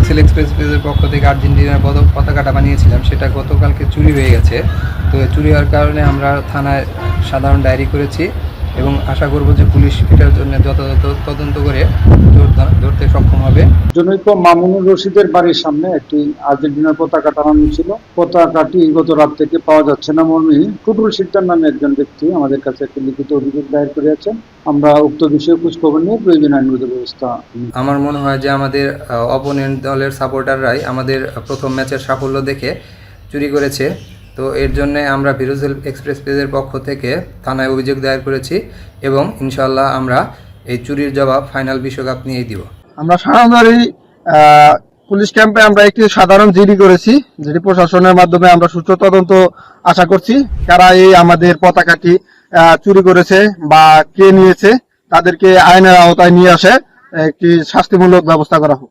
ভিরুসেল express পেজের পক্ষ থেকে আর্জেন্টিনার পতাকাটা বানিয়েছিলাম, সেটা গতকালকে চুরি হয়ে গেছে। তো চুরি হওয়ার কারণে আমরা থানায় সাধারণ ডায়েরি করেছি এবং আশা করব যে পুলিশ এটার জন্য যথাযথ তদন্ত করে ধরতে সক্ষম হবে। জনৈক মামুনুর রশিদের বাড়ির সামনে একটি আর্জেন্টিনার পতাকা টানানো ছিল। পতাকাটি গত রাত থেকে পাওয়া যাচ্ছে না মর্মে টুটুল শিকদার নামে একজন ব্যক্তি আমাদের কাছে একটি লিখিত অভিযোগ দায়ের করেছেন। আমরা উক্ত বিষয়ে খোঁজখবর নিয়ে প্রয়োজনীয় আইনগত ব্যবস্থা। আমার মনে হয় যে আমাদের অপোনেন্ট দলের সাপোর্টাররাই আমাদের প্রথম ম্যাচের সাফল্য দেখে চুরি করেছে। তো এর জন্য আমরা ভিরুসেল এক্সপ্রেস পেজের পক্ষ থেকে থানায় অভিযোগ দায়ের করেছি এবং ইনশাল্লাহ আমরা এই চুরির জবাব ফাইনাল বিশ্বকাপ নিয়েই দিব। আমরা সাধারণ পুলিশ ক্যাম্পে আমরা একটি সাধারণ জিডি করেছি। জিডি প্রশাসনের মাধ্যমে আমরা সুষ্ঠু তদন্ত আশা করছি। কারা এই আমাদের পতাকাটি চুরি করেছে বা কে নিয়েছে তাদেরকে আইনের আওতায় নিয়ে আসে একটি শাস্তিমূলক ব্যবস্থা করা হোক।